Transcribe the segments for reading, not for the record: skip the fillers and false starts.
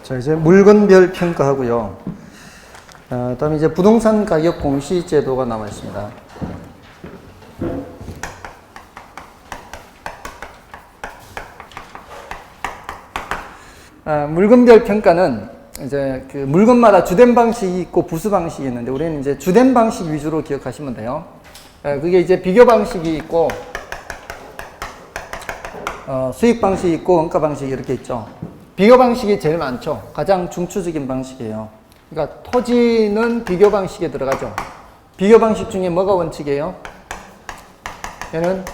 자, 이제 물건별 평가하고요. 다음에 이제 부동산 가격 공시 제도가 남아 있습니다. 물건별 평가는 이제 그 물건마다 주된 방식이 있고 부수 방식이 있는데 우리는 이제 주된 방식 위주로 기억하시면 돼요. 그게 이제 비교 방식이 있고 수익 방식이 있고 원가 방식이 이렇게 있죠. 비교 방식이 제일 많죠. 가장 중추적인 방식이에요. 그러니까 토지는 비교 방식에 들어가죠. 비교 방식 중에 뭐가 원칙이에요? 얘는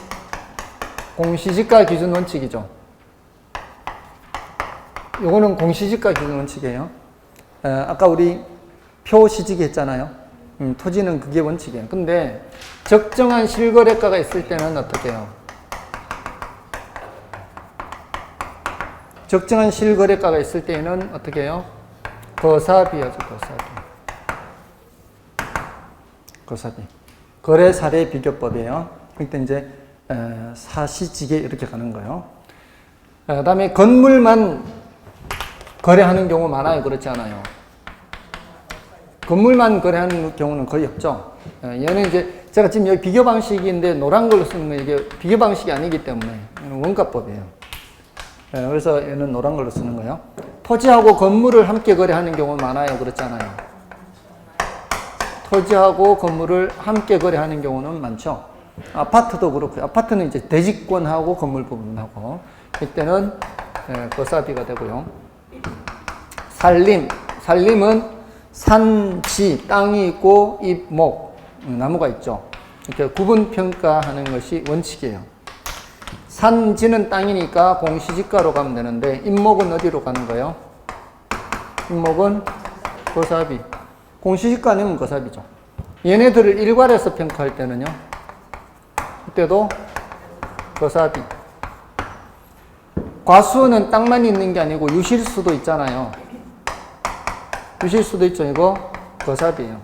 공시지가 기준 원칙이죠. 요거는 공시지가 기준 원칙이에요. 아까 우리 표시지기 했잖아요. 토지는 그게 원칙이에요. 근데 적정한 실거래가가 있을 때는 어떻게 해요? 적정한 실거래가가 있을 때는 어떻게 해요? 거사비하죠, 거사비. 거래 사례 비교법이에요. 그때 이제 사시지게 이렇게 가는 거예요. 그 다음에 건물만 거래하는 경우 많아요, 그렇지 않아요? 건물만 거래하는 경우는 거의 없죠. 얘는 이제 제가 지금 여기 비교 방식인데 노란 걸로 쓰는 거 이게 비교 방식이 아니기 때문에 원가법이에요. 그래서 얘는 노란 걸로 쓰는 거예요. 토지하고 건물을 함께 거래하는 경우는 많아요, 그렇지 않아요? 토지하고 건물을 함께 거래하는 경우는 많죠. 아파트도 그렇고요. 아파트는 이제 대지권하고 건물 부분하고 이때는 거사비가 되고요. 산림은 산지, 땅이 있고 잎, 목, 나무가 있죠. 이렇게 구분 평가하는 것이 원칙이에요. 산지는 땅이니까 공시지가로 가면 되는데 잎목은 어디로 가는 거예요? 잎목은 거사비. 공시지가 아니면 거사비죠. 얘네들을 일괄해서 평가할 때는요. 그때도 거사비. 과수는 땅만 있는 게 아니고 유실수도 있잖아요. 유실수도 있죠. 이거 거사비예요.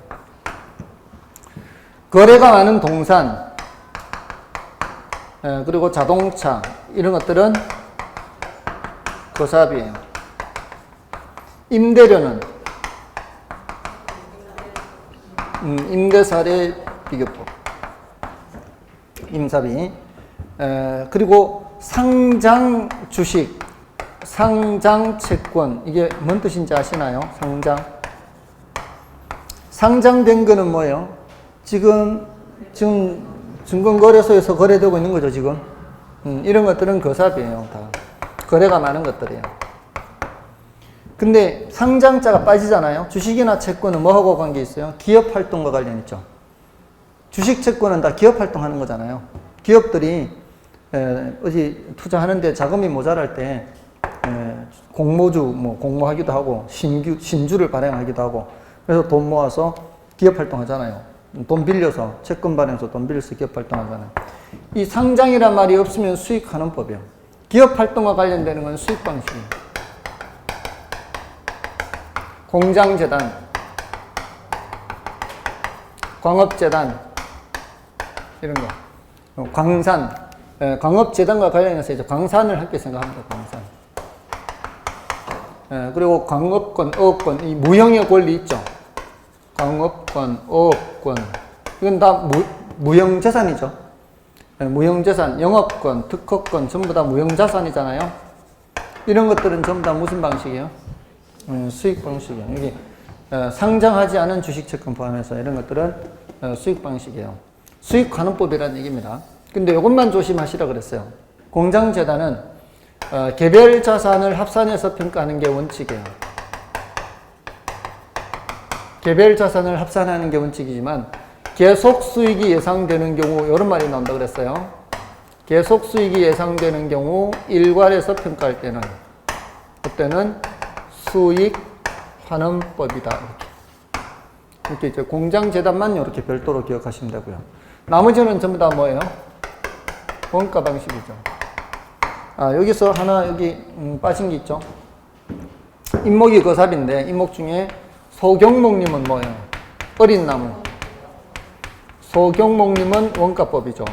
거래가 많은 동산, 그리고 자동차 이런 것들은 거사비예요. 임대료는 임대사례 비교법, 임사비. 그리고 상장 주식, 상장 채권, 이게 뭔 뜻인지 아시나요? 상장된 거는 뭐예요? 지금 증권거래소에서 거래되고 있는 거죠, 지금. 이런 것들은 거사비예요, 다. 거래가 많은 것들이에요. 근데 상장자가 빠지잖아요. 주식이나 채권은 뭐하고 관계 있어요? 기업 활동과 관련 있죠. 주식 채권은 다 기업 활동하는 거잖아요. 기업들이 어디 투자하는데 자금이 모자랄 때 공모주 공모하기도 하고 신주를 발행하기도 하고 그래서 돈 모아서 기업 활동하잖아요. 돈 빌려서 채권 발행해서 돈 빌려서 기업 활동하잖아요. 이 상장이란 말이 없으면 수익하는 법이에요. 기업 활동과 관련되는 건 수익 방식이에요. 공장재단, 광업재단 이런 거, 광산, 광업재단과 관련해서 이제 광산을 함께 생각합니다. 광산. 그리고 광업권, 어업권, 이 무형의 권리 있죠. 광업권, 어업권, 이건 다 무형재산이죠. 무형재산, 영업권, 특허권 전부 다 무형자산이잖아요. 이런 것들은 전부 다 무슨 방식이에요? 수익 방식이에요. 여기 상장하지 않은 주식채권 포함해서 이런 것들은 수익 방식이에요. 수익관원법이라는 얘기입니다. 근데 이것만 조심하시라 그랬어요. 공장재단은 개별 자산을 합산해서 평가하는 게 원칙이에요. 개별 자산을 합산하는 게 원칙이지만 계속 수익이 예상되는 경우 이런 말이 나온다 그랬어요. 계속 수익이 예상되는 경우 일괄해서 평가할 때는 그때는 수익 환원법이다. 이렇게 이제 공장재단만 이렇게 별도로 기억하시면 되고요. 나머지는 전부 다 뭐예요? 원가 방식이죠. 여기서 하나 여기 빠진 게 있죠. 잎목이 거사비인데 잎목 중에 소경목림은 뭐예요? 어린 나무. 소경목림은 원가법이죠.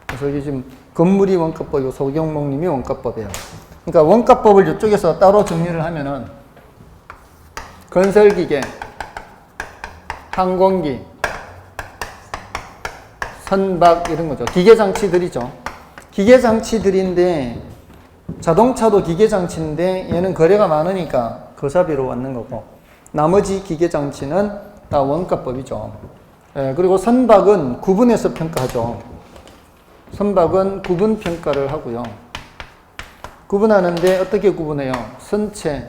그래서 여기 지금 건물이 원가법이고 소경목림이 원가법이에요. 그러니까 원가법을 이쪽에서 따로 정리를 하면은 건설기계, 항공기, 선박 이런 거죠. 기계장치들이죠. 기계장치들인데 자동차도 기계장치인데 얘는 거래가 많으니까 거사비로 왔는 거고 나머지 기계장치는 다 원가법이죠. 그리고 선박은 구분해서 평가하죠. 선박은 구분 평가를 하고요. 구분하는데 어떻게 구분해요? 선체,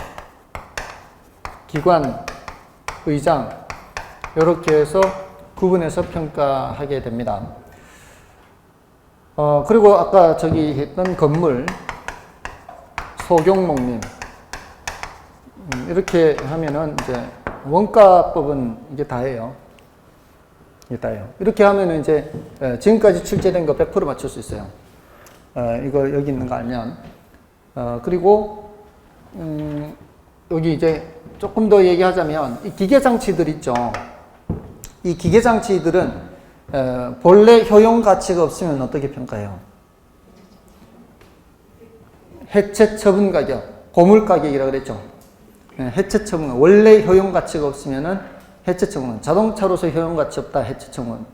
기관, 의장 이렇게 해서 구분해서 평가하게 됩니다. 그리고 아까 저기 했던 건물, 소경목림 이렇게 하면은 이제 원가법은 이게 다예요. 이게 다예요. 이렇게 하면은 이제 지금까지 출제된 거 100% 맞출 수 있어요. 이거 여기 있는 거 알면. 그리고 여기 이제 조금 더 얘기하자면 이 기계장치들 있죠. 이 기계장치들은 본래 효용 가치가 없으면 어떻게 평가해요? 해체 처분 가격, 고물 가격이라고 그랬죠. 해체 처분, 원래 효용 가치가 없으면은 해체 처분, 자동차로서 효용 가치 없다, 해체 처분.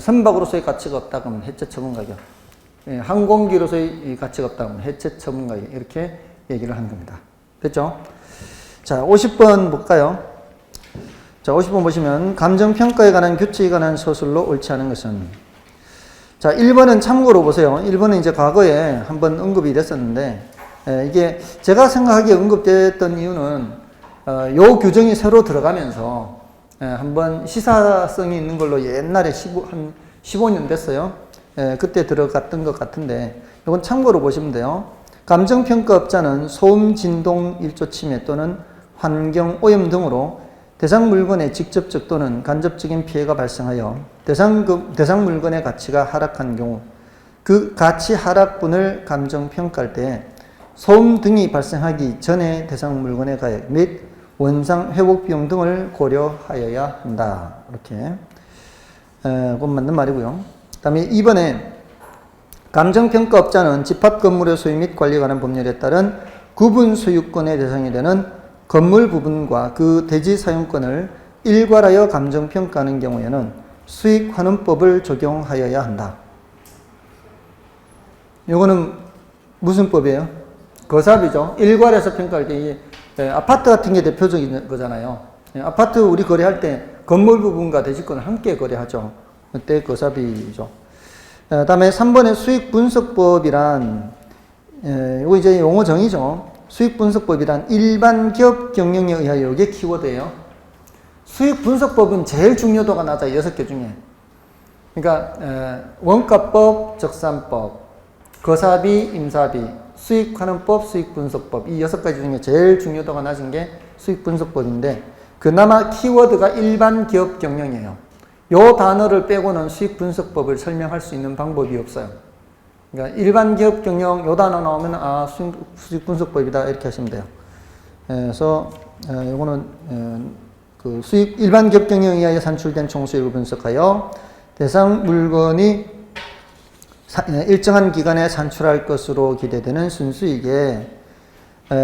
선박으로서의 가치가 없다, 그러면 해체 처분 가격. 항공기로서의 가치가 없다, 그러면 해체 처분 가격. 이렇게 얘기를 한 겁니다. 됐죠? 자, 50번 볼까요? 자, 50번 보시면 감정평가에 관한 규칙에 관한 서술로 옳지 않은 것은. 자, 1번은 참고로 보세요. 1번은 이제 과거에 한번 언급이 됐었는데 이게 제가 생각하기에 언급됐던 이유는 요 규정이 새로 들어가면서 한번 시사성이 있는 걸로 옛날에 한 15년 됐어요. 그때 들어갔던 것 같은데 이건 참고로 보시면 돼요. 감정평가업자는 소음, 진동, 일조 침해 또는 환경 오염 등으로 대상 물건에 직접적 또는 간접적인 피해가 발생하여 대상 물건의 가치가 하락한 경우 그 가치 하락분을 감정평가할 때 소음 등이 발생하기 전에 대상 물건의 가액 및 원상 회복 비용 등을 고려하여야 한다. 이렇게 그건 맞는 말이고요. 그 다음에 2번에 감정평가업자는 집합 건물의 소유 및 관리에 관한 법률에 따른 구분 소유권의 대상이 되는 건물 부분과 그 대지 사용권을 일괄하여 감정평가하는 경우에는 수익환원법을 적용하여야 한다. 이거는 무슨 법이에요? 거사비죠. 일괄해서 평가할 때 아파트 같은 게 대표적인 거잖아요. 아파트 우리 거래할 때 건물 부분과 대지권을 함께 거래하죠. 그때 거사비죠. 다음에 3번의 수익분석법이란 이거 이제 용어 정의죠. 수익분석법이란 일반 기업 경영에 의하여 이게 키워드예요. 수익분석법은 제일 중요도가 낮아 6개 중에. 그러니까 원가법, 적산법, 거사비, 임사비, 수익환원법, 수익분석법 이 6가지 중에 제일 중요도가 낮은 게 수익분석법인데 그나마 키워드가 일반 기업 경영이에요. 요 단어를 빼고는 수익분석법을 설명할 수 있는 방법이 없어요. 그러니까 일반 기업 경영 요 단어 나오면 수익분석법이다 이렇게 하시면 돼요. 그래서 요거는 그 일반 기업 경영에 의하여 산출된 총수익을 분석하여 대상 물건이 일정한 기간에 산출할 것으로 기대되는 순수익에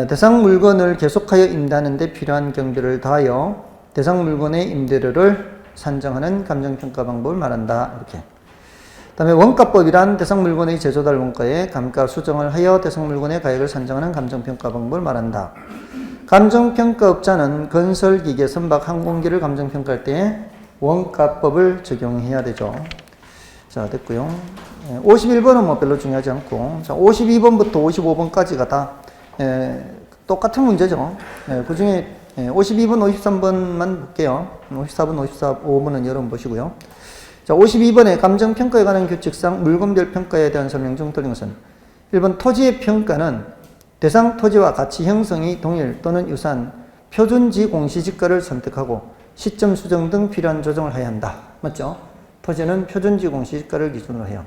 대상 물건을 계속하여 임대하는 데 필요한 경비를 다하여 대상 물건의 임대료를 산정하는 감정평가 방법을 말한다. 이렇게. 그 다음에 원가법이란 대상 물건의 제조달 원가에 감가 수정을 하여 대상 물건의 가액을 산정하는 감정평가 방법을 말한다. 감정평가업자는 건설기계, 선박, 항공기를 감정평가할 때 원가법을 적용해야 되죠. 자, 됐고요. 51번은 뭐 별로 중요하지 않고, 자, 52번부터 55번까지가 다 똑같은 문제죠. 그 중에 52번, 53번만 볼게요. 54번, 55번은 여러분 보시고요. 자, 52번에 감정평가에 관한 규칙상 물건별 평가에 대한 설명 중 틀린 것은 1번 토지의 평가는 대상 토지와 가치 형성이 동일 또는 유사한 표준지 공시지가를 선택하고 시점 수정 등 필요한 조정을 해야 한다. 맞죠? 토지는 표준지 공시지가를 기준으로 해요.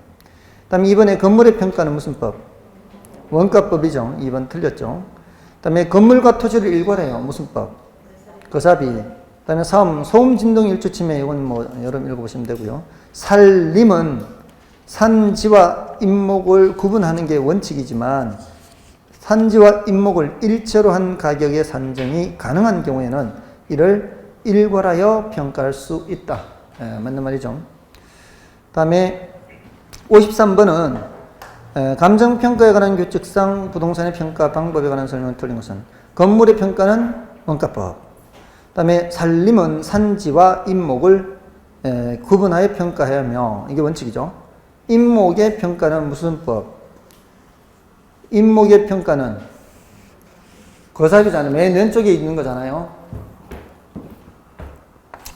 그 다음에 2번에 건물의 평가는 무슨 법? 원가법이죠. 2번 틀렸죠. 그 다음에 건물과 토지를 일괄해요. 무슨 법? 거사비. 그 다음에 소음, 진동, 일조 침해 이건 뭐 여러분 읽어보시면 되고요. 산림은 산지와 임목을 구분하는 게 원칙이지만 산지와 임목을 일체로 한 가격의 산정이 가능한 경우에는 이를 일괄하여 평가할 수 있다. 맞는 말이죠. 다음에 53번은 감정평가에 관한 규칙상 부동산의 평가 방법에 관한 설명을 틀린 것은 건물의 평가는 원가법. 다음에 산림은 산지와 임목을 구분하여 평가해야 하며 이게 원칙이죠. 임목의 평가는 무슨 법? 임목의 평가는 거삽이잖아요. 맨 왼쪽에 있는 거잖아요.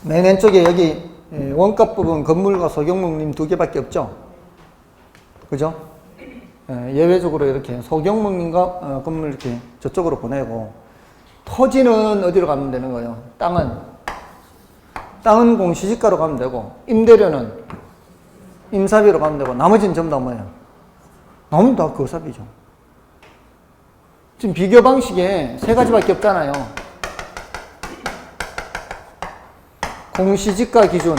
맨 왼쪽에 여기 원가법은 건물과 소경목림 두 개밖에 없죠. 그죠? 예외적으로 이렇게 소경목림과 건물 이렇게 저쪽으로 보내고 토지는 어디로 가면 되는 거예요? 땅은 공시지가로 가면 되고 임대료는 임사비로 가면 되고 나머지는 전부 다 뭐예요? 너무 다 거삽이죠. 지금 비교 방식에 세 가지밖에 없잖아요. 공시지가 기준,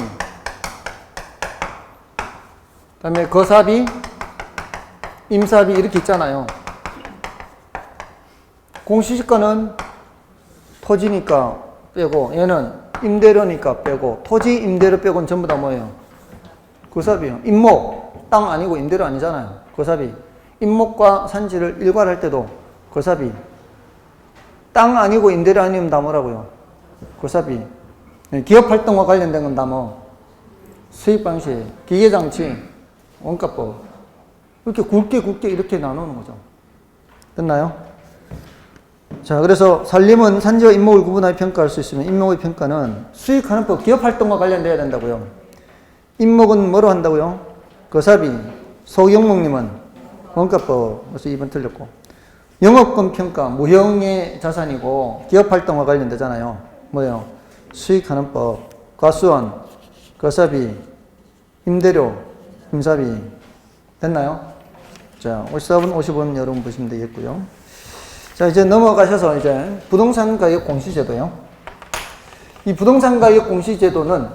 그다음에 거사비, 임사비 이렇게 있잖아요. 공시지가는 토지니까 빼고 얘는 임대료니까 빼고 토지 임대료 빼고는 전부 다 뭐예요? 거사비요. 임목, 땅 아니고 임대료 아니잖아요. 거사비. 임목과 산지를 일괄할 때도 거사비. 땅 아니고 임대료 아니면 다 뭐라고요? 거사비. 기업 활동과 관련된 건 다 뭐? 수입 방식, 기계장치, 원가법. 이렇게 굵게 이렇게 나누는 거죠. 됐나요? 자, 그래서 산림은 산지와 임목을 구분하여 평가할 수 있으면 임목의 평가는 수익하는 법, 기업 활동과 관련돼야 된다고요. 임목은 뭐로 한다고요? 거사비. 소경목림은 원가법. 그래서 2번 틀렸고. 영업권 평가, 무형의 자산이고 기업 활동과 관련되잖아요. 뭐예요? 수익하는 법, 과수원, 거사비, 임대료, 임사비. 됐나요? 자, 54번, 50번 여러분 보시면 되겠고요. 자, 이제 넘어가셔서 이제 부동산 가격 공시제도요. 이 부동산 가격 공시제도는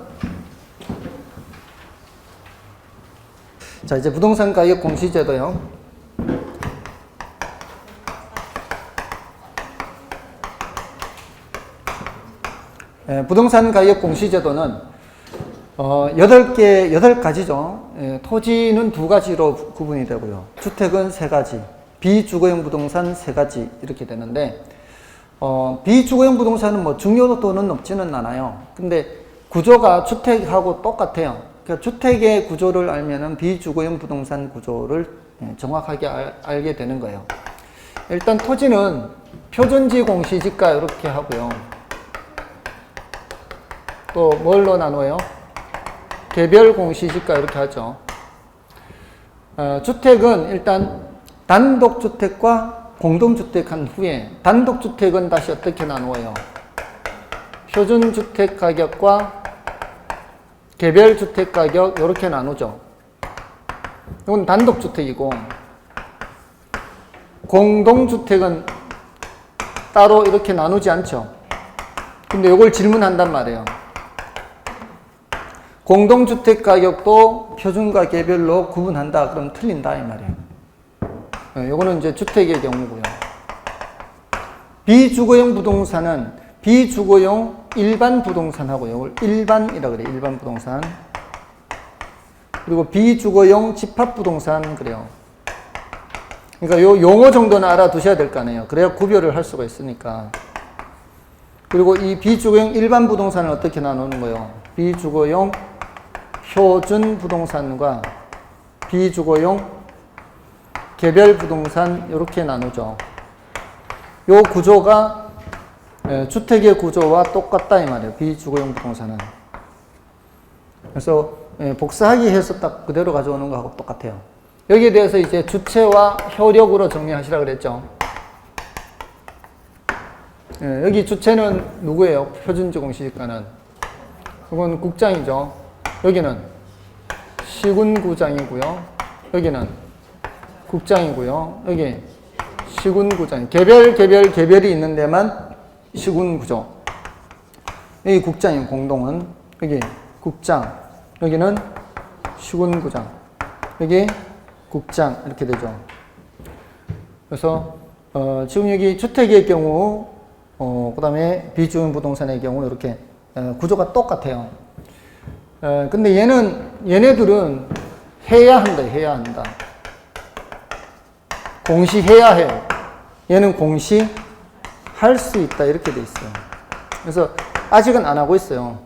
자, 이제 부동산 가격 공시제도요. 부동산 가격 공시제도는 8가지죠. 토지는 2가지로 구분이 되고요. 주택은 3가지, 비주거용 부동산 3가지 이렇게 되는데 비주거용 부동산은 뭐 중요도는 높지는 않아요. 근데 구조가 주택하고 똑같아요. 그러니까 주택의 구조를 알면은 비주거용 부동산 구조를 정확하게 알게 되는 거예요. 일단 토지는 표준지 공시지가 이렇게 하고요. 또 뭘로 나눠요? 개별 공시지가 이렇게 하죠. 주택은 일단 단독주택과 공동주택 한 후에 단독주택은 다시 어떻게 나누어요? 표준주택 가격과 개별주택 가격 이렇게 나누죠. 이건 단독주택이고 공동주택은 따로 이렇게 나누지 않죠. 근데 이걸 질문한단 말이에요. 공동주택 가격도 표준과 개별로 구분한다. 그럼 틀린다 이 말이에요. 요거는 이제 주택의 경우고요. 비주거용 부동산은 비주거용 일반 부동산하고요. 이걸 일반이라 그래요. 일반 부동산. 그리고 비주거용 집합부동산 그래요. 그러니까 요 용어 정도는 알아두셔야 될 거 아니에요. 그래야 구별을 할 수가 있으니까. 그리고 이 비주거용 일반 부동산을 어떻게 나누는 거예요? 비주거용 표준 부동산과 비주거용 개별 부동산 이렇게 나누죠. 요 구조가 주택의 구조와 똑같다 이 말이에요. 비주거용 부동산은. 그래서 복사하기 해서 딱 그대로 가져오는 거하고 똑같아요. 여기에 대해서 이제 주체와 효력으로 정리하시라 그랬죠. 여기 주체는 누구예요? 표준지 공시지가는. 이건 국장이죠. 여기는 시군구장이고요. 여기는 국장이고요. 여기 시군구장. 개별이 있는 데만 시군구죠. 여기 국장인 공동은 여기 국장. 여기는 시군구장. 여기 국장 이렇게 되죠. 그래서 지금 여기 주택의 경우, 그 다음에 비주택 부동산의 경우 이렇게 구조가 똑같아요. 근데 얘네들은 해야 한다, 해야 한다. 공시해야 해요. 얘는 공시할 수 있다, 이렇게 돼 있어요. 그래서 아직은 안 하고 있어요.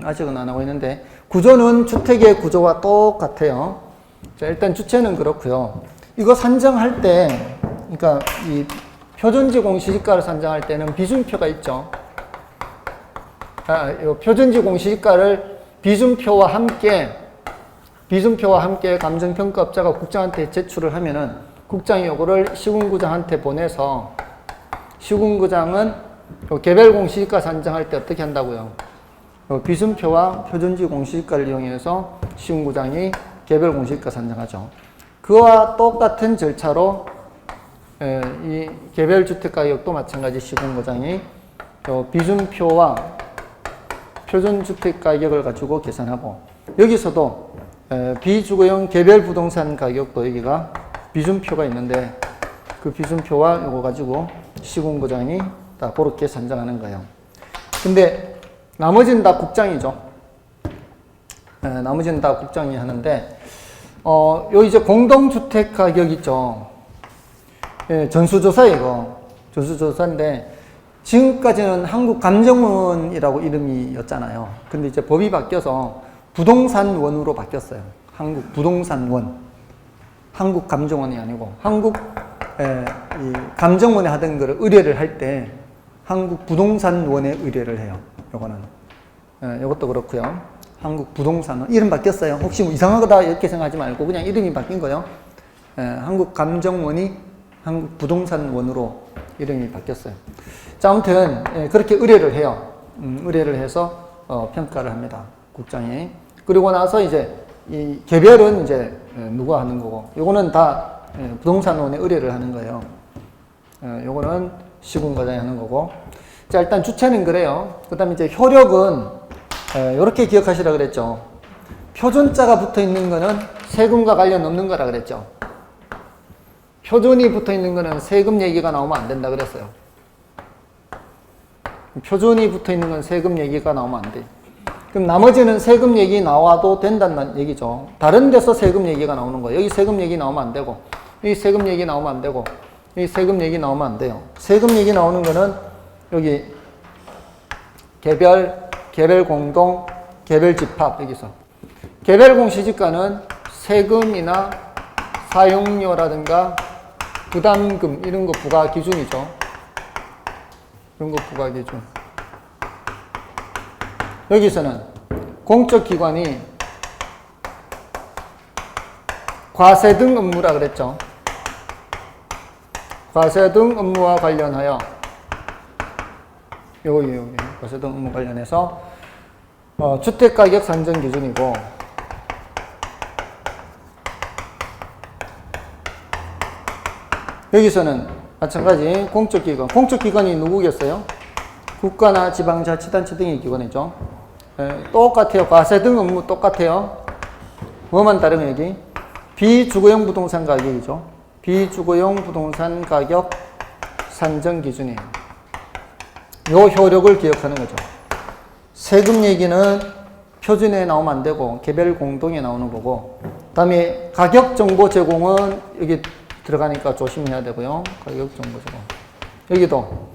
아직은 안 하고 있는데, 구조는 주택의 구조와 똑같아요. 자, 일단 주체는 그렇고요. 이거 산정할 때, 그러니까 이 표준지 공시지가를 산정할 때는 비준표가 있죠. 이 표준지 공시지가를 비준표와 함께 감정평가업자가 국장한테 제출을 하면은 국장이 요거를 시군구장한테 보내서 시군구장은 개별 공시지가 산정할 때 어떻게 한다고요? 비준표와 표준지 공시지가를 이용해서 시군구장이 개별 공시지가 산정하죠. 그와 똑같은 절차로 이 개별 주택가격도 마찬가지 시군구장이 비준표와 표준주택가격을 가지고 계산하고, 여기서도 비주거용 개별 부동산 가격도 여기가 비준표가 있는데 그 비준표와 요거 가지고 시군구장이 다 그렇게 산정하는 거예요. 근데 나머지는 다 국장이죠. 나머지는 다 국장이 하는데, 요 이제 공동주택 가격 있죠. 전수조사 이거. 전수조사인데, 지금까지는 한국감정원이라고 이름이었잖아요. 근데 이제 법이 바뀌어서 부동산원으로 바뀌었어요. 한국부동산원. 한국감정원이 아니고, 이 감정원에 하던 거를 의뢰를 할 때 한국부동산원에 의뢰를 해요. 요거는. 요것도 그렇고요. 한국부동산원. 이름 바뀌었어요. 혹시 뭐 이상하다 이렇게 생각하지 말고 그냥 이름이 바뀐 거예요. 한국감정원이 한국부동산원으로 이름이 바뀌었어요. 자, 아무튼 그렇게 의뢰를 해요. 의뢰를 해서 평가를 합니다. 국장이. 그리고 나서 이제 이 개별은 이제 누가 하는 거고, 요거는 다 부동산원에 의뢰를 하는 거예요. 요거는 시군구장이 하는 거고. 자, 일단 주체는 그래요. 그 다음에 이제 효력은 요렇게 기억하시라 그랬죠. 표준자가 붙어 있는 거는 세금과 관련 없는 거라 그랬죠. 표준이 붙어 있는 거는 세금 얘기가 나오면 안 된다 그랬어요. 표준이 붙어 있는 건 세금 얘기가 나오면 안 돼. 그럼 나머지는 세금 얘기 나와도 된다는 얘기죠. 다른 데서 세금 얘기가 나오는 거예요. 여기 세금 얘기 나오면 안 되고, 여기 세금 얘기 나오면 안 되고, 여기 세금 얘기 나오면 안 돼요. 세금 얘기 나오는 거는 여기 개별 공동, 개별 집합 여기서. 개별 공시지가는 세금이나 사용료라든가 부담금 이런 거 부과 기준이죠. 이런 거 부과 기준. 여기서는 공적기관이 과세 등 업무라 그랬죠. 과세 등 업무와 관련하여 여기 과세 등 업무 관련해서 주택가격 산정 기준이고, 여기서는 마찬가지 공적기관이 누구겠어요? 국가나 지방자치단체 등의 기관이죠. 똑같아요. 과세 등 업무 똑같아요. 뭐만 다르면 여기 비주거용 부동산 가격이죠. 비주거용 부동산 가격 산정 기준이에요. 요 효력을 기억하는 거죠. 세금 얘기는 표준에 나오면 안 되고 개별 공동에 나오는 거고, 그 다음에 가격 정보 제공은 여기 들어가니까 조심해야 되고요. 가격 정보 제공. 여기도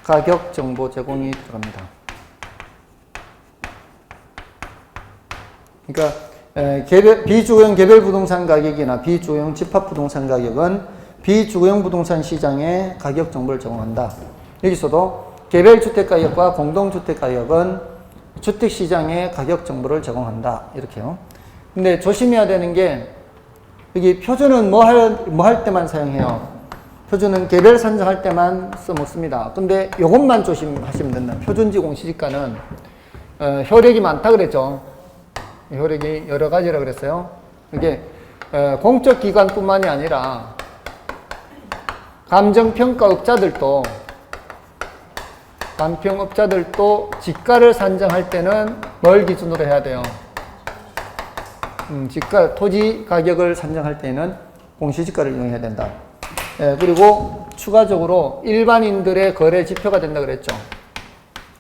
가격 정보 제공이 들어갑니다. 그러니까 비주거용 개별 부동산 가격이나 비주거용 집합 부동산 가격은 비주거용 부동산 시장에 가격 정보를 제공한다. 여기서도 개별 주택 가격과 공동 주택 가격은 주택 시장에 가격 정보를 제공한다. 이렇게요. 근데 조심해야 되는 게, 여기 표준은 뭐 할 때만 사용해요? 표준은 개별 산정할 때만 써먹습니다. 근데 이것만 조심하시면 된다. 표준지 공시지가는 효력이 많다 그랬죠. 효력이 여러 가지라 그랬어요. 이게 공적기관뿐만이 아니라 감정평가업자들도 지가를 산정할 때는 뭘 기준으로 해야 돼요? 지가, 토지 가격을 산정할 때는 공시지가를 이용해야 된다. 그리고 추가적으로 일반인들의 거래 지표가 된다 그랬죠.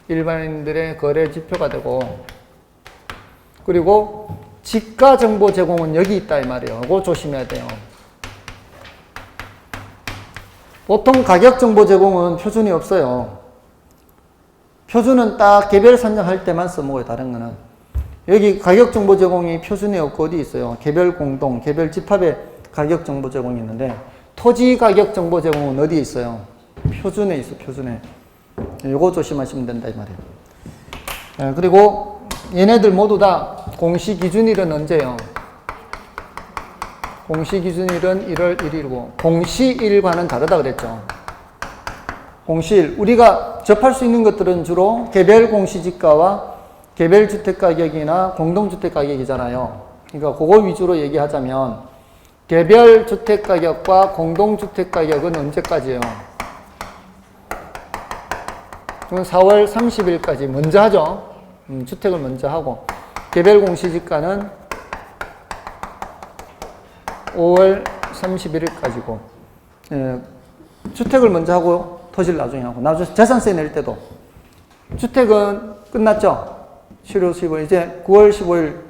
일반인들의 거래 지표가 되고, 그리고 지가 정보 제공은 여기 있다 이 말이에요. 그거 조심해야 돼요. 보통 가격 정보 제공은 표준이 없어요. 표준은 딱 개별 산정할 때만 써먹어요. 다른 거는. 여기 가격 정보 제공이 표준이 없고 어디 있어요? 개별 공동, 개별 집합의 가격 정보 제공이 있는데, 토지 가격 정보 제공은 어디에 있어요? 표준에 있어, 표준에. 요거 조심하시면 된다 이 말이에요. 그리고 얘네들 모두 다 공시기준일은 언제요? 공시기준일은 1월 1일이고 공시일과는 다르다 그랬죠. 공시일, 우리가 접할 수 있는 것들은 주로 개별 공시지가와 개별 주택가격이나 공동주택가격이잖아요. 그러니까 그거 위주로 얘기하자면 개별 주택가격과 공동주택가격은 언제까지예요? 그건 4월 30일까지 먼저 하죠. 주택을 먼저 하고, 개별 공시지가는 5월 31일까지고, 주택을 먼저 하고 토지를 나중에 하고, 나중에 재산세 낼 때도 주택은 끝났죠. 7월 15일, 이제 9월 15일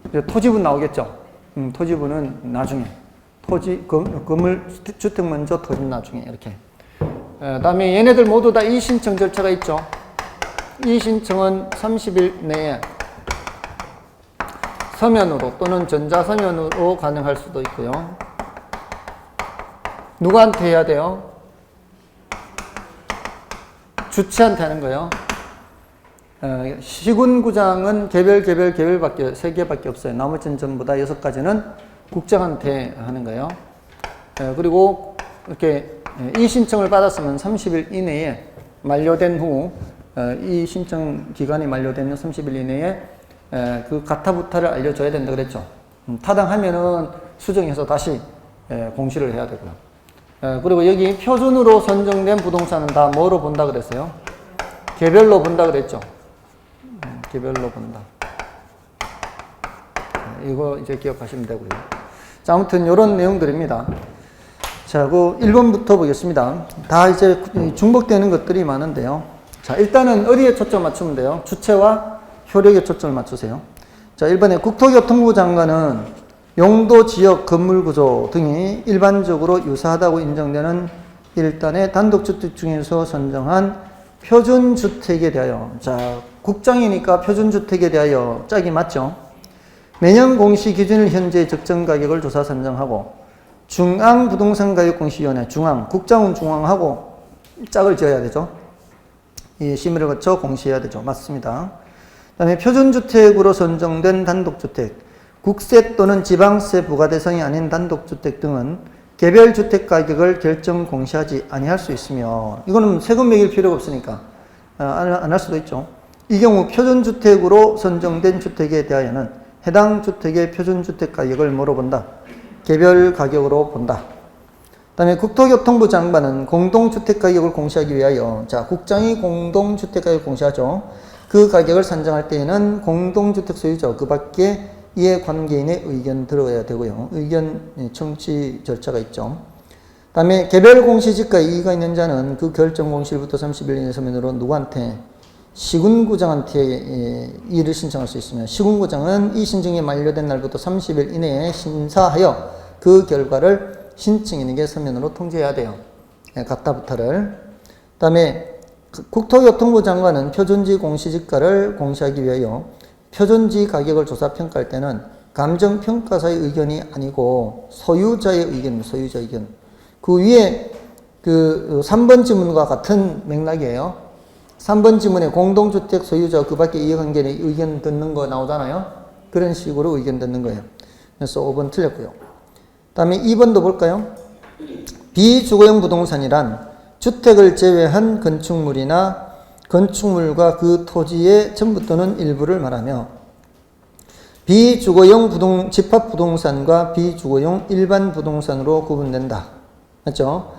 이제 토지분 나오겠죠. 토지분은 나중에, 건물 주택 먼저, 토지 나중에 이렇게. 다음에 얘네들 모두 다 이의신청 절차가 있죠. 이의신청은 30일 내에 서면으로 또는 전자서면으로 가능할 수도 있고요. 누구한테 해야 돼요? 주체한테 하는 거예요. 시군구장은 개별밖에 3개밖에 없어요. 나머지는 전부 다 6가지는 국장한테 하는 거예요. 그리고 이렇게 이 신청을 받았으면 30일 이내에 만료된 후, 이 신청 기간이 만료되면 30일 이내에 그 가타부타를 알려줘야 된다 그랬죠. 타당하면은 수정해서 다시 공시를 해야 되고요. 그리고 여기 표준으로 선정된 부동산은 다 뭐로 본다 그랬어요? 개별로 본다 그랬죠. 개별로 본다. 이거 이제 기억하시면 되고요. 자, 아무튼 이런 내용들입니다. 자, 그 1번부터 보겠습니다. 다 이제 중복되는 것들이 많은데요. 자, 일단은 어디에 초점 맞추면 돼요? 주체와 효력에 초점을 맞추세요. 자, 1번에 국토교통부 장관은 용도, 지역, 건물 구조 등이 일반적으로 유사하다고 인정되는 일단의 단독주택 중에서 선정한 표준주택에 대하여. 자, 국장이니까 표준주택에 대하여 짝이 맞죠? 매년 공시 기준일 현재 적정 가격을 조사 선정하고, 중앙부동산가격공시위원회, 국장은 중앙하고 짝을 지어야 되죠. 이 심의를 거쳐 공시해야 되죠. 맞습니다. 그 다음에 표준주택으로 선정된 단독주택, 국세 또는 지방세 부과 대상이 아닌 단독주택 등은 개별 주택 가격을 결정 공시하지 아니할 수 있으며, 이거는 세금 매길 필요가 없으니까 안 할 수도 있죠. 이 경우 표준주택으로 선정된 주택에 대하여는 해당 주택의 표준주택 가격을 뭐로 본다? 개별 가격으로 본다. 그 다음에 국토교통부 장관은 공동주택 가격을 공시하기 위하여, 자, 국장이 공동주택 가격 공시하죠. 그 가격을 산정할 때에는 공동주택 소유자, 그 밖에 이해관계인의 의견 들어야 되고요. 의견 청취 절차가 있죠. 그 다음에 개별 공시지가에 이의가 있는 자는 그 결정 공시일부터 30일 이내 서면으로 누구한테? 시군구장한테 이의를 신청할 수 있으며, 시군구장은 이 신청이 만료된 날부터 30일 이내에 심사하여 그 결과를 신청인에게 서면으로 통지해야 돼요. 가타부타를. 그 다음에 국토교통부 장관은 표준지 공시지가를 공시하기 위하여 표준지 가격을 조사 평가할 때는 감정평가사의 의견이 아니고 소유자의 의견입니다. 소유자 의견. 그 위에 그 3번 지문과 같은 맥락이에요. 3번 지문에 공동주택 소유자 그 밖에 이해관계의 의견 듣는 거 나오잖아요. 그런 식으로 의견 듣는 거예요. 그래서 5번 틀렸고요. 다음에 2번도 볼까요? 비주거용 부동산이란 주택을 제외한 건축물이나 건축물과 그 토지의 전부 또는 일부를 말하며, 비주거용 집합부동산과 비주거용 일반 부동산으로 구분된다. 맞죠?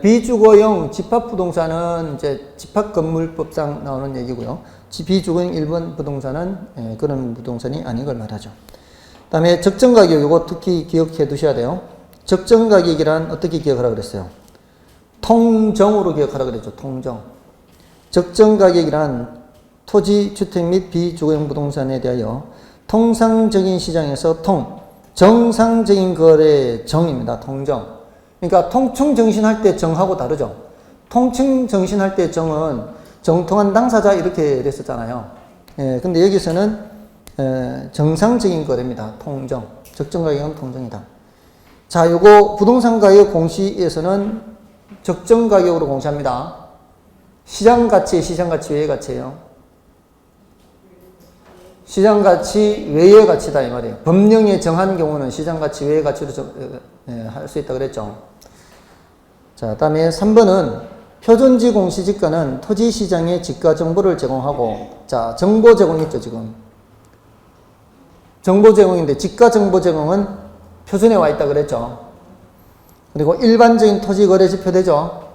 비주거용 집합부동산은 이제 집합건물법상 나오는 얘기고요. 비주거용 일반 부동산은 그런 부동산이 아닌 걸 말하죠. 그 다음에 적정가격, 이거 특히 기억해 두셔야 돼요. 적정 가격이란 어떻게 기억하라 그랬어요? 통정으로 기억하라 그랬죠. 통정. 적정 가격이란 토지, 주택 및 비주거용 부동산에 대하여 통상적인 시장에서 정상적인 거래 정입니다. 통정. 그러니까 통충 정신할 때 정하고 다르죠. 통충 정신할 때 정은 정통한 당사자 이렇게 됐었잖아요. 예, 근데 여기서는 정상적인 거래입니다. 통정. 적정 가격은 통정이다. 자, 요거 부동산 가격 공시에서는 적정 가격으로 공시합니다. 시장 가치 외의 가치예요. 시장 가치 외의 가치다 이 말이에요. 법령에 정한 경우는 시장 가치 외의 가치로 할 수 있다 그랬죠. 자, 다음에 3번은 표준지 공시지가는 토지 시장의 지가 정보를 제공하고, 자, 정보 제공 있죠, 지금. 정보 제공인데, 지가 정보 제공은 표준에 와 있다 그랬죠. 그리고 일반적인 토지 거래 지표되죠.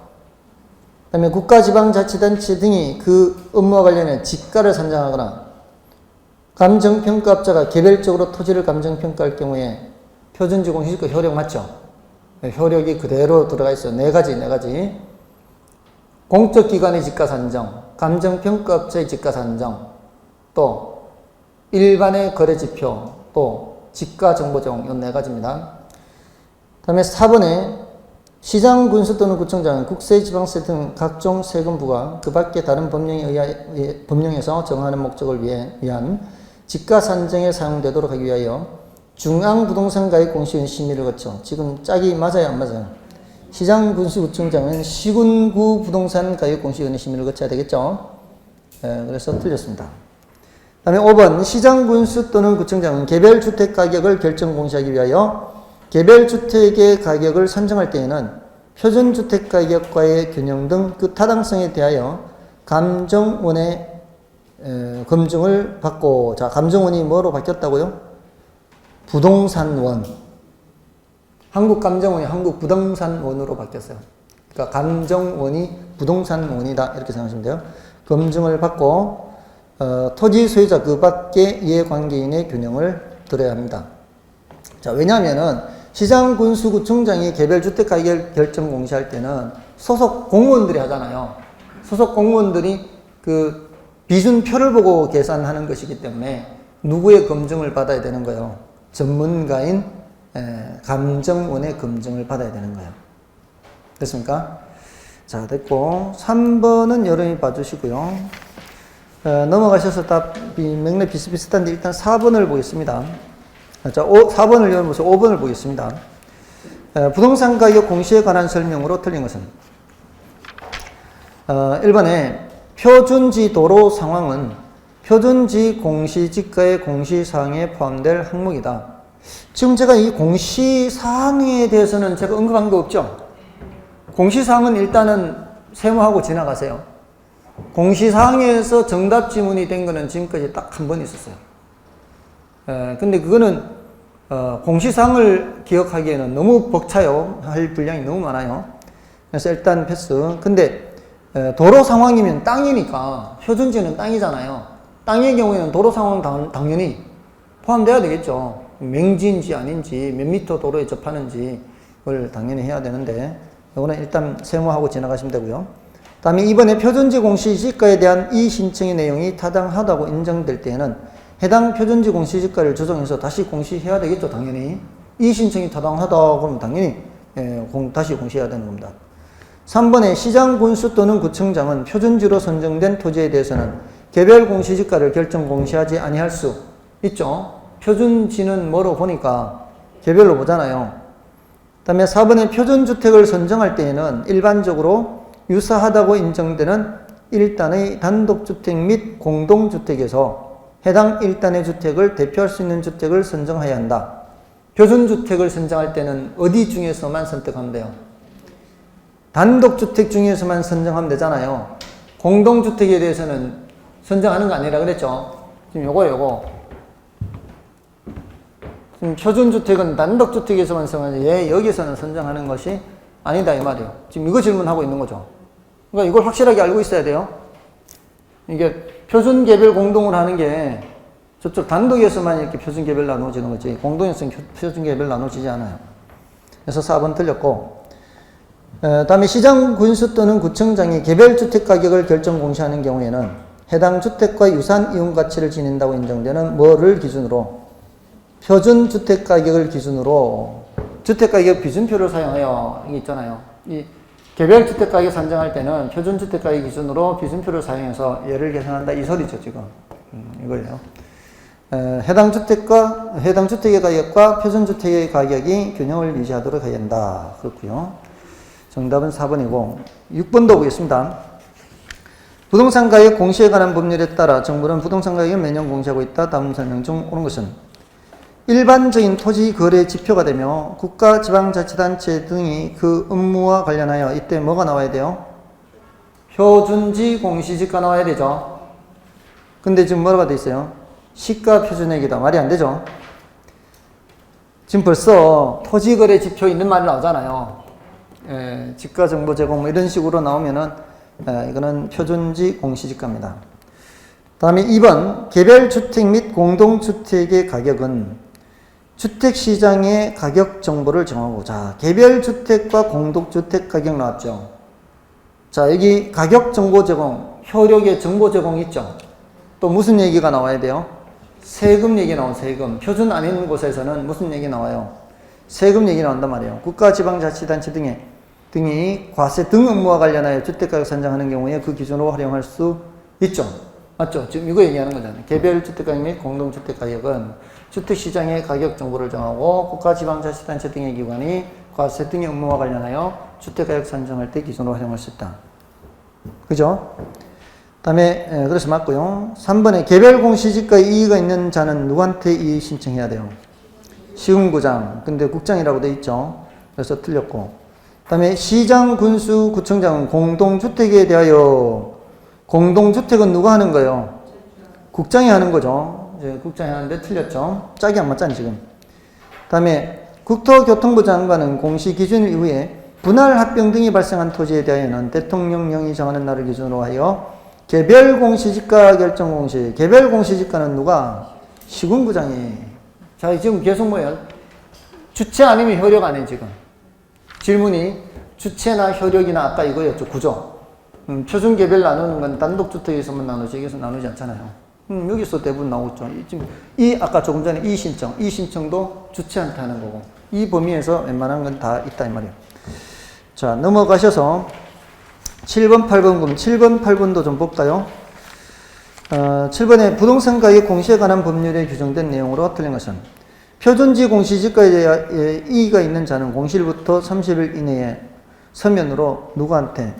그 다음에 국가지방자치단체 등이 그 업무와 관련해 지가를 산정하거나, 감정평가업자가 개별적으로 토지를 감정평가할 경우에 표준지 공시지가 효력 맞죠? 효력이 그대로 들어가 있어요. 네 가지. 공적기관의 지가 산정, 감정평가업체의 지가 산정, 또 일반의 거래지표, 또 지가정보 제공, 이 네 가지입니다. 다음에 4번에 시장, 군수 또는 구청장은 국세, 지방세 등 각종 세금 부과 그 밖에 다른 법령에서 정하는 목적을 위한 지가 산정에 사용되도록 하기 위하여 중앙부동산가액 공시원 심의를 거쳐. 지금 짝이 맞아요, 안 맞아요? 시장, 군수, 구청장은 시군구 부동산 가격 공시원의 심의를 거쳐야 되겠죠? 그래서 틀렸습니다. 다음에 5번 시장, 군수 또는 구청장은 개별 주택 가격을 결정 공시하기 위하여 개별 주택의 가격을 선정할 때에는 표준 주택 가격과의 균형 등 그 타당성에 대하여 감정원의 검증을 받고, 자, 감정원이 뭐로 바뀌었다고요? 부동산원. 한국감정원이 한국부동산원으로 바뀌었어요. 그러니까 감정원이 부동산원이다 이렇게 생각하시면 돼요. 검증을 받고 토지 소유자 그 밖의 이해관계인의 균형을 들어야 합니다. 자, 왜냐하면은 시장, 군수, 구청장이 개별 주택 가격 결정 공시할 때는 소속 공무원들이 하잖아요. 소속 공무원들이 그 비준표를 보고 계산하는 것이기 때문에 누구의 검증을 받아야 되는 거예요? 전문가인 감정원의 검증을 받아야 되는 거예요. 됐습니까? 자, 됐고 3번은 여러분이 봐주시고요. 넘어가셔서 답이 맥락 비슷비슷한데 일단 4번을 보겠습니다. 자, 4번을 열어보세요. 5번을 보겠습니다. 부동산 가격 공시에 관한 설명으로 틀린 것은 1번에 표준지 도로 상황은 표준지 공시지가의 공시사항에 포함될 항목이다. 지금 제가 이 공시사항에 대해서는 제가 언급한 거 없죠? 공시사항은 일단은 세무하고 지나가세요. 공시사항에서 정답 지문이 된 거는 지금까지 딱 한 번 있었어요. 근데 그거는 공시사항을 기억하기에는 너무 벅차요. 할 분량이 너무 많아요. 그래서 일단 패스. 근데 도로 상황이면 땅이니까 표준지는 땅이잖아요. 땅의 경우에는 도로 상황 당연히 포함돼야 되겠죠. 맹지인지 아닌지 몇 미터 도로에 접하는지 그걸 당연히 해야 되는데 이거는 일단 세무하고 지나가시면 되고요. 다음에 이번에 표준지 공시지가에 대한 이 신청의 내용이 타당하다고 인정될 때에는 해당 표준지 공시지가를 조정해서 다시 공시해야 되겠죠. 당연히 이 신청이 타당하다 그러면 당연히 다시 공시해야 되는 겁니다. 3번에 시장, 군수 또는 구청장은 표준지로 선정된 토지에 대해서는 개별 공시지가를 결정 공시하지 아니할 수 있죠. 표준지는 뭐로 보니까 개별로 보잖아요. 그 다음에 4번에 표준주택을 선정할 때에는 일반적으로 유사하다고 인정되는 1단의 단독주택 및 공동주택에서 해당 1단의 주택을 대표할 수 있는 주택을 선정해야 한다. 표준주택을 선정할 때는 어디 중에서만 선택하면 돼요? 단독주택 중에서만 선정하면 되잖아요. 공동주택에 대해서는 선정하는 거 아니라 그랬죠. 지금 요거. 지금 표준주택은 단독주택에서만 선정하지 여기서는 선정하는 것이 아니다 이 말이에요. 지금 이거 질문하고 있는 거죠. 그러니까 이걸 확실하게 알고 있어야 돼요. 이게 표준개별 공동을 하는 게 저쪽 단독에서만 이렇게 표준개별 나눠지는 거지 공동에서는 표준개별 나눠지지 않아요. 그래서 4번 틀렸고, 다음에 시장 군수 또는 구청장이 개별 주택 가격을 결정 공시하는 경우에는 해당 주택과 유사한 이용 가치를 지닌다고 인정되는 뭐를 기준으로? 표준 주택 가격을 기준으로 주택 가격 비준표를 사용해요. 이게 있잖아요. 이 개별 주택 가격 산정할 때는 표준 주택 가격 기준으로 비준표를 사용해서 얘를 계산한다 이 소리죠, 지금. 이거예요. 해당 주택의 가격과 표준 주택의 가격이 균형을 유지하도록 해야 한다. 그렇고요. 정답은 4번이고 6번도 보겠습니다. 부동산 가격 공시에 관한 법률에 따라 정부는 부동산 가격을 매년 공시하고 있다. 다음 설명 중 옳은 것은 일반적인 토지 거래 지표가 되며 국가 지방자치단체 등이 그 업무와 관련하여 이때 뭐가 나와야 돼요? 표준지 공시지가 나와야 되죠. 근데 지금 뭐라고 돼 있어요? 시가 표준액이다. 말이 안 되죠. 지금 벌써 토지거래 지표 있는 말이 나오잖아요. 지가 정보 제공 뭐 이런 식으로 나오면은 이거는 표준지 공시지가입니다. 다음에 2번 개별주택 및 공동주택의 가격은 주택시장의 가격 정보를 정하고, 자, 개별주택과 공동주택 가격 나왔죠. 자, 여기 가격 정보 제공, 효력의 정보 제공이 있죠. 또 무슨 얘기가 나와야 돼요? 세금 얘기 나온 세금. 표준 아닌 곳에서는 무슨 얘기 나와요? 세금 얘기 나온단 말이에요. 국가지방자치단체 등이 과세 등 업무와 관련하여 주택가격 산정하는 경우에 그 기준으로 활용할 수 있죠. 맞죠? 지금 이거 얘기하는 거잖아요. 개별 주택가격 및 공동주택 가격은 주택시장의 가격 정보를 정하고 국가지방자치단체 등의 기관이 과세 등의 업무와 관련하여 주택가격 산정할 때 기준으로 활용할 수 있다. 그죠? 다음에 그래서 맞고요. 3번에 개별 공시지가에 이의가 있는 자는 누구한테 이의 신청해야 돼요? 시군구장. 근데 국장이라고 돼 있죠. 그래서 틀렸고. 다음에 시장, 군수, 구청장은 공동주택에 대하여, 공동주택은 누가 하는 거예요? 국장이 하는 거죠. 이제 국장이 하는데 틀렸죠. 짝이 안 맞잖아요, 지금. 다음에 국토교통부 장관은 공시 기준 이후에 분할 합병 등이 발생한 토지에 대하여는 대통령령이 정하는 날을 기준으로 하여 개별 공시지가 결정 공시. 개별 공시지가는 누가? 시군구장이. 자, 지금 계속 뭐예요? 주체 아니면 효력 아니에요, 지금. 질문이 주체나 효력이나 아까 이거였죠. 구조. 표준 개별 나누는 건 단독주택에서만 나누지 여기서 나누지 않잖아요. 여기서 대부분 나오죠. 지금 아까 조금 전에 이 신청도 주체한테 하는 거고 이 범위에서 웬만한 건 다 있다 이 말이에요. 자, 넘어가셔서 7번, 8번 그럼 7번, 8번도 좀 볼까요? 7번에 부동산 가격 공시에 관한 법률에 규정된 내용으로 틀린 것은 표준지 공시지가에 대해 이의가 있는 자는 공시일부터 30일 이내에 서면으로 누구한테?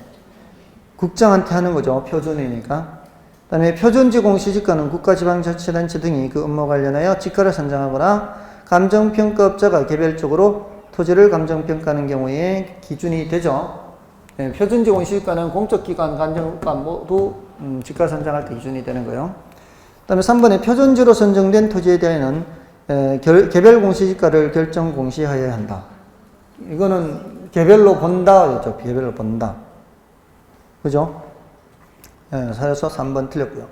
국장한테 하는 거죠. 표준이니까. 그 다음에 표준지 공시지가는 국가지방자치단체 등이 그 업무와 관련하여 지가를 산정하거나 감정평가업자가 개별적으로 토지를 감정평가하는 경우에 기준이 되죠. 표준지 공시지가는 공적기관, 감정평가 모두 지가 산정할 때 기준이 되는 거예요. 그 다음에 3번에 표준지로 선정된 토지에 대해서는 개별 공시지가를 결정 공시하여야 한다. 이거는 개별로 본다. 그렇죠. 개별로 본다. 그죠? 그래서 3번 틀렸고요.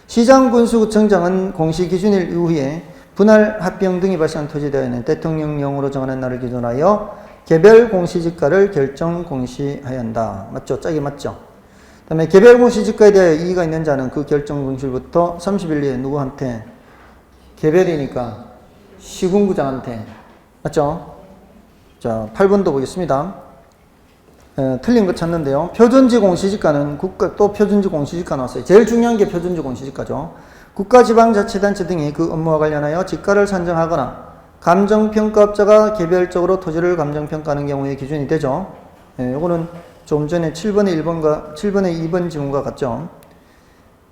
시장, 군수, 구청장은 공시 기준일 이후에 분할 합병 등이 발생한 토지에 대해서는 대통령령으로 정하는 날을 기준하여 개별 공시지가를 결정 공시해야 한다. 맞죠? 짝이 맞죠? 그 다음에 개별 공시지가에 대해 이의가 있는 자는 그 결정 공시일부터 30일 내에 누구한테? 개별이니까 시군구장한테. 맞죠? 자, 8번도 보겠습니다. 틀린 거 찾는데요. 표준지 공시지가는 또 표준지 공시지가 나왔어요. 제일 중요한 게 표준지 공시지가죠. 국가지방자치단체 등이 그 업무와 관련하여 지가를 산정하거나 감정평가업자가 개별적으로 토지를 감정평가하는 경우에 기준이 되죠. 요거는 좀 전에 7번의 2번 지문과 같죠.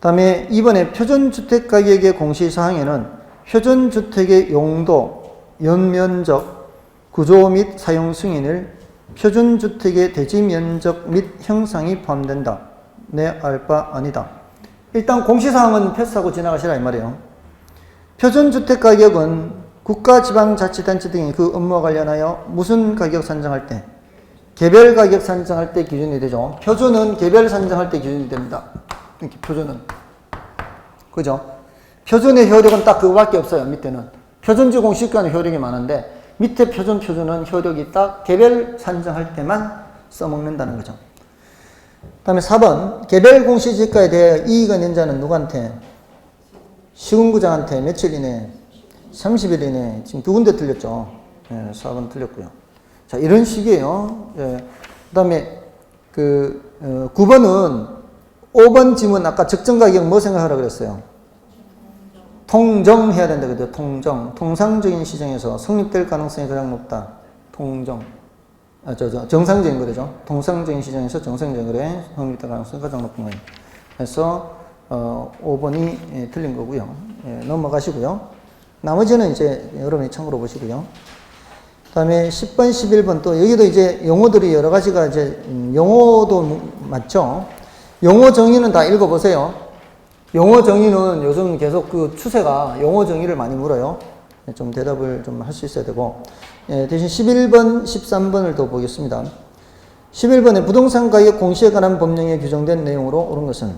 다음에 2번에 표준주택가격의 공시사항에는 표준주택의 용도, 연면적, 구조 및 사용 승인을 표준주택의 대지면적 및 형상이 포함된다. 네, 알 바 아니다. 일단 공시사항은 패스하고 지나가시라 이 말이에요. 표준주택가격은 국가지방자치단체 등이 그 업무와 관련하여 무슨 가격 산정할 때? 개별 가격 산정할 때 기준이 되죠. 표준은 개별 산정할 때 기준이 됩니다. 이렇게 표준은. 그죠? 표준의 효력은 딱 그거밖에 없어요. 밑에는. 표준지 공시가는 효력이 많은데 밑에 표준은 효력이 딱 개별 산정할 때만 써먹는다는 거죠. 다음에 4번 개별 공시지가에 대해 이의가 있는 자는 누구한테? 시군구장한테 며칠 이내? 30일 이내. 지금 두 군데 틀렸죠. 예, 4번 틀렸고요. 자, 이런 식이에요. 예. 그 다음에 9번은 5번 지문 아까 적정가격 뭐 생각하라 그랬어요? 통정해야 된다 그래요. 통정. 통상적인 시장에서 성립될 가능성이 가장 높다. 통정. 정상적인 거래죠. 통상적인 시장에서 정상적인 거래 성립될 가능성이 가장 높은 거예요. 그래서 5번이 틀린 거고요. 예, 넘어가시고요. 나머지는 이제 여러분이 참고로 보시고요. 그 다음에 10번, 11번 또 여기도 이제 용어들이 여러 가지가 이제 용어도 맞죠? 용어 정의는 다 읽어보세요. 용어 정의는 요즘 계속 그 추세가 용어 정의를 많이 물어요. 좀 대답을 좀 할 수 있어야 되고. 예, 대신 11번, 13번을 더 보겠습니다. 11번에 부동산 가격 공시에 관한 법령에 규정된 내용으로 옳은 것은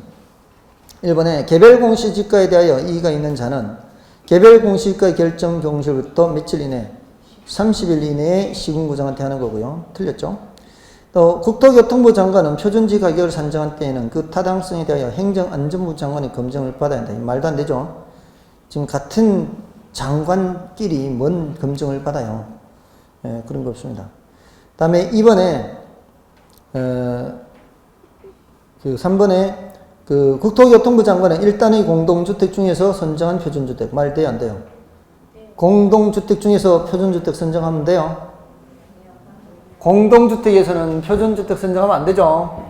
1번에 개별 공시지가에 대하여 이의가 있는 자는 개별 공시지가 결정 경시부터 며칠 이내 30일 이내에 시군구장한테 하는 거고요. 틀렸죠? 또 국토교통부 장관은 표준지 가격을 산정한 때에는 그 타당성에 대하여 행정안전부 장관의 검증을 받아야 한다. 말도 안 되죠? 지금 같은 장관끼리 뭔 검증을 받아요? 예, 그런 거 없습니다. 다음에 2번에, 3번에 국토교통부 장관은 일단의 공동주택 중에서 선정한 표준주택. 말 돼요, 안 돼요? 공동주택 중에서 표준주택 선정하면 돼요? 공동주택에서는 표준주택 선정하면 안 되죠.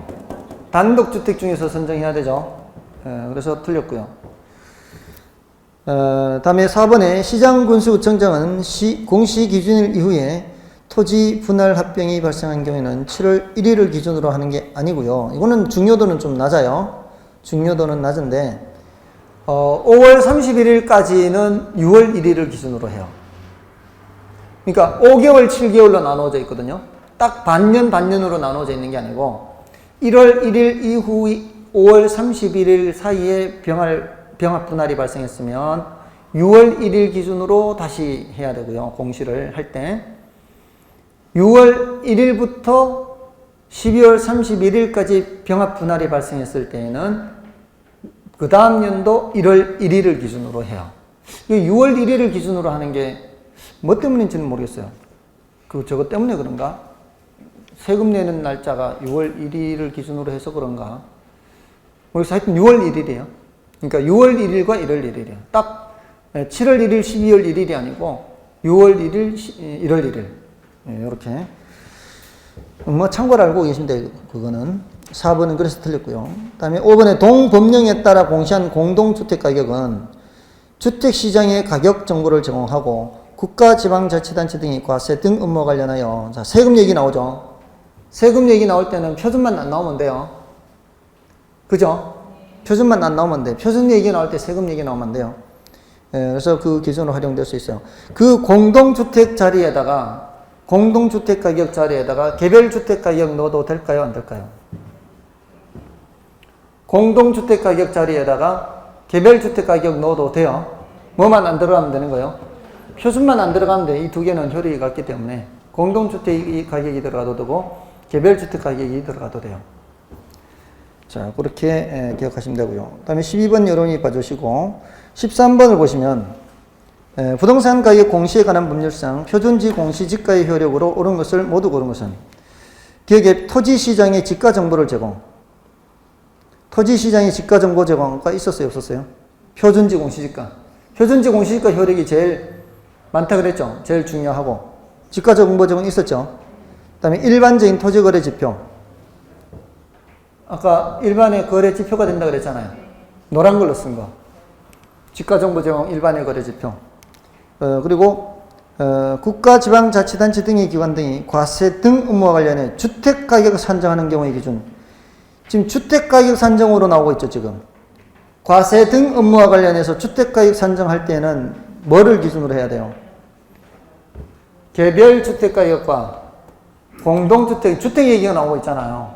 단독주택 중에서 선정해야 되죠. 그래서 틀렸고요. 다음에 4번에 시장군수구청장은 공시기준일 이후에 토지 분할 합병이 발생한 경우에는 7월 1일을 기준으로 하는 게 아니고요. 이거는 중요도는 좀 낮아요. 중요도는 낮은데 5월 31일까지는 6월 1일을 기준으로 해요. 그러니까 5개월, 7개월로 나눠져 있거든요. 딱 반년으로 나눠져 있는 게 아니고 1월 1일 이후 5월 31일 사이에 병합 분할이 발생했으면 6월 1일 기준으로 다시 해야 되고요. 공시를 할 때 6월 1일부터 12월 31일까지 병합 분할이 발생했을 때에는 그 다음 연도 1월 1일을 기준으로 해요. 6월 1일을 기준으로 하는 게 뭐 때문인지는 모르겠어요. 저거 때문에 그런가? 세금 내는 날짜가 6월 1일을 기준으로 해서 그런가? 모르겠어요. 하여튼 6월 1일이에요. 그러니까 6월 1일과 1월 1일이에요. 딱 7월 1일, 12월 1일이 아니고 6월 1일, 1월 1일. 이렇게. 뭐 참고를 알고 계시면 돼요. 그거는. 4번은 그래서 틀렸고요. 그 다음에 5번에 동법령에 따라 공시한 공동주택 가격은 주택시장의 가격 정보를 제공하고 국가지방자치단체 등이 과세 등 업무와 관련하여 자, 세금 얘기 나오죠. 세금 얘기 나올 때는 표준만 안 나오면 돼요. 그죠? 표준만 안 나오면 돼요. 표준 얘기 나올 때 세금 얘기 나오면 안 돼요. 그래서 그 기준으로 활용될 수 있어요. 그 공동주택 자리에다가 공동주택 가격 자리에다가 개별주택 가격 넣어도 될까요? 안 될까요? 공동주택 가격 자리에다가 개별주택 가격 넣어도 돼요. 뭐만 안 들어가면 되는 거예요? 표준만 안 들어가면 돼. 이 두 개는 효력이 같기 때문에 공동주택 가격이 들어가도 되고 개별주택 가격이 들어가도 돼요. 자, 그렇게 기억하시면 되고요. 그 다음에 12번 여러분이 봐주시고 13번을 보시면 부동산 가격 공시에 관한 법률상 표준지 공시지가의 효력으로 옳은 것을 모두 고른 것은 기억에 토지시장의 지가 정보를 제공. 토지시장의 지가 정보 제공가 있었어요? 없었어요? 표준지 공시지가. 표준지 공시지가 효력이 제일 많다 그랬죠? 제일 중요하고. 지가 정보 제공 있었죠? 그 다음에 일반적인 토지거래 지표. 아까 일반의 거래 지표가 된다 그랬잖아요. 노란 걸로 쓴 거. 지가 정보 제공 일반의 거래 지표. 그리고 국가지방자치단체 등의 기관 등이 과세 등 업무와 관련해 주택가격을 산정하는 경우의 기준. 지금 주택가격 산정으로 나오고 있죠, 지금. 과세 등 업무와 관련해서 주택가격 산정할 때는 뭐를 기준으로 해야 돼요? 개별 주택가격과 공동주택, 주택 얘기가 나오고 있잖아요.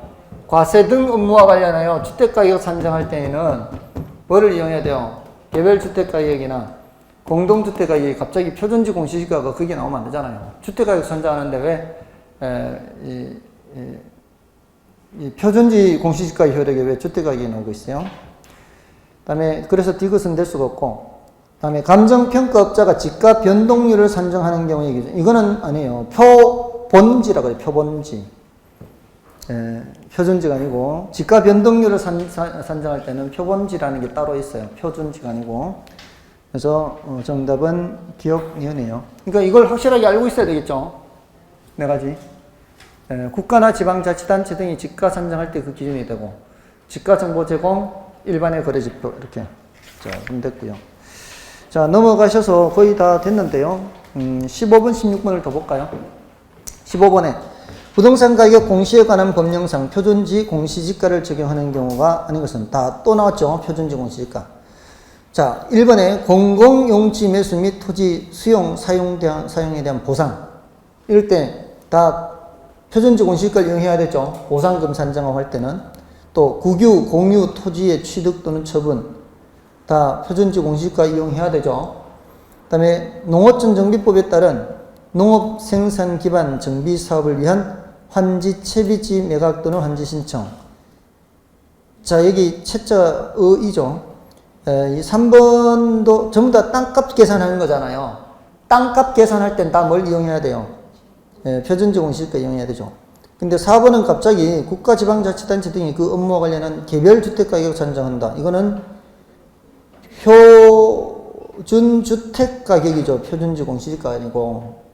과세 등 업무와 관련하여 주택가격 산정할 때에는 뭐를 이용해야 돼요? 개별 주택가격이나 공동주택가격이 갑자기 표준지 공시지가가 거기에 나오면 안 되잖아요. 주택가격 산정하는데 왜 이 표준지 공시지가 효력에 왜 주택가격이 나오고 있어요? 그다음에 그래서 디귿은 될 수가 없고, 그다음에 감정평가업자가 지가 변동률을 산정하는 경우에 이거는 아니에요. 표본지라고 해요. 표본지. 표준지가 아니고 지가 변동률을 산정할 때는 표본지라는 게 따로 있어요. 표준지가 아니고. 그래서 정답은 기억 니은이에요. 그러니까 이걸 확실하게 알고 있어야 되겠죠. 네 가지. 국가나 지방자치단체 등이 지가 산정할 때 그 기준이 되고, 지가 정보 제공, 일반의 거래지표 이렇게. 자, 그럼 됐고요. 자, 넘어가셔서 거의 다 됐는데요. 15번, 16번을 더 볼까요? 15번에 부동산 가격 공시에 관한 법령상 표준지 공시지가를 적용하는 경우가 아닌 것은 다 또 나왔죠. 표준지 공시지가. 자, 1번에 공공용지 매수 및 토지 수용, 사용에 대한 보상. 이럴 때 다 표준지 공시지가를 이용해야 되죠. 보상금 산정하고 할 때는. 또 국유, 공유, 토지의 취득 또는 처분. 다 표준지 공시지가 이용해야 되죠. 그 다음에 농어촌 정비법에 따른 농업 생산 기반 정비 사업을 위한 환지 채비지 매각 또는 환지 신청. 자, 여기 채자의이죠. 이 3번도 전부 다 땅값 계산하는 거잖아요. 땅값 계산할 땐 다 뭘 이용해야 돼요? 표준지 공시지가 이용해야 되죠. 근데 4번은 갑자기 국가지방자치단체 등이 그 업무와 관련한 개별 주택가격 산정한다. 이거는 표준주택가격이죠. 표준지 공시지가 아니고.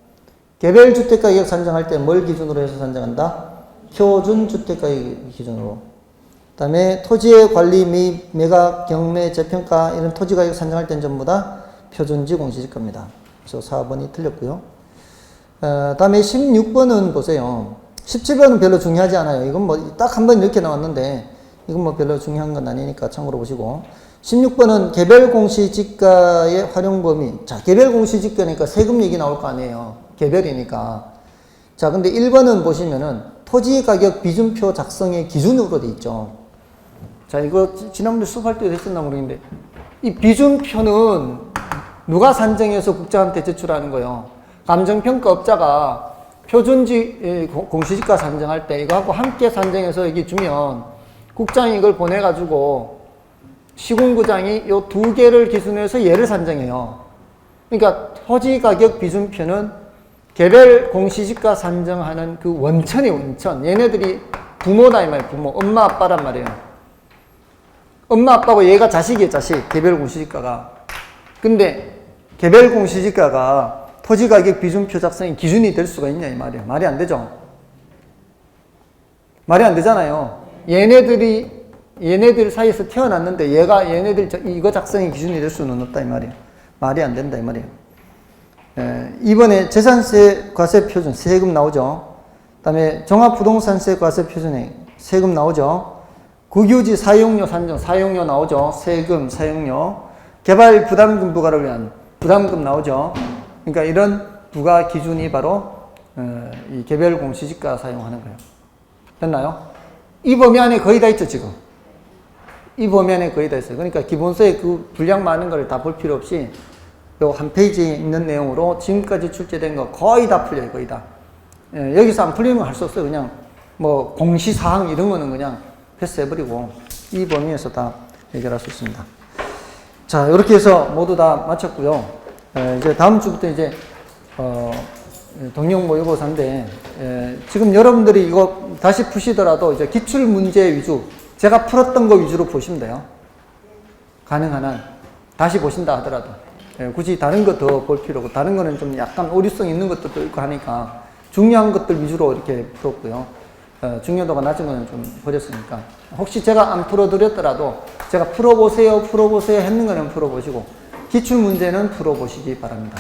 개별 주택가격 산정할 때 뭘 기준으로 해서 산정한다? 표준주택가격 기준으로. 그 다음에 토지의 관리, 매입, 매각, 경매, 재평가 이런 토지가격 산정할 땐 전부 다 표준지 공시지가입니다. 그래서 4번이 틀렸고요. 다음에 16번은 보세요. 17번은 별로 중요하지 않아요. 이건 뭐 딱 한 번 이렇게 나왔는데 이건 뭐 별로 중요한 건 아니니까 참고로 보시고. 16번은 개별 공시지가의 활용 범위. 자, 개별 공시지가니까 세금 얘기 나올 거 아니에요. 개별이니까. 자, 근데 1번은 보시면은 토지 가격 비준표 작성의 기준으로 돼 있죠. 자, 이거 지난번에 수업할 때도 했었나 모르겠는데 이 비준표는 누가 산정해서 국장한테 제출하는 거예요? 감정평가업자가 표준지 공시지가 산정할 때 이거하고 함께 산정해서 여기 주면 국장이 이걸 보내가지고 시군구장이 요 두 개를 기준으로 해서 얘를 산정해요. 그러니까 토지 가격 비준표는 개별 공시지가 산정하는 그 원천이 원천. 얘네들이 부모다 이 말이에요. 부모. 엄마 아빠란 말이에요. 엄마 아빠고 얘가 자식이에요. 자식. 개별 공시지가가. 근데 개별 공시지가가 토지 가격 비준표 작성의 기준이 될 수가 있냐 이 말이에요. 말이 안 되죠. 말이 안 되잖아요. 얘네들 사이에서 태어났는데 얘가 얘네들 이거 작성의 기준이 될 수는 없다 이 말이에요. 말이 안 된다 이 말이에요. 이번에 재산세 과세 표준 세금 나오죠. 그다음에 종합부동산세 과세 표준에 세금 나오죠. 국유지 사용료 산정 사용료 나오죠. 세금 사용료. 개발 부담금 부과를 위한 부담금 나오죠. 그러니까 이런 부과 기준이 바로 이 개별 공시지가 사용하는 거예요. 됐나요? 이 범위 안에 거의 다 있죠 지금. 이 범위 안에 거의 다 있어요. 그러니까 기본서에 그 분량 많은 걸 다 볼 필요 없이 요 한 페이지에 있는 내용으로 지금까지 출제된 거 거의 다 풀려요. 거의 다. 여기서 안 풀리면 할 수 없어요. 그냥 뭐 공시사항 이런 거는 그냥 패스해버리고 이 범위에서 다 해결할 수 있습니다. 자, 이렇게 해서 모두 다 마쳤고요. 이제 다음 주부터 이제 동영 모의고사인데 지금 여러분들이 이거 다시 푸시더라도 이제 기출 문제 위주 제가 풀었던 거 위주로 보시면 돼요. 가능한 한 다시 보신다 하더라도 굳이 다른 거 더 볼 필요 없고 다른 거는 좀 약간 오류성 있는 것들도 있고 하니까 중요한 것들 위주로 이렇게 풀었고요. 중요도가 낮은 거는 좀 버렸으니까 혹시 제가 안 풀어드렸더라도 제가 풀어보세요 했는 거는 풀어보시고 기출 문제는 풀어보시기 바랍니다.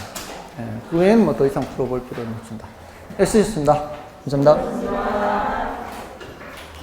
그 외에는 뭐 더 이상 풀어볼 필요는 없습니다. 애쓰셨습니다. 감사합니다.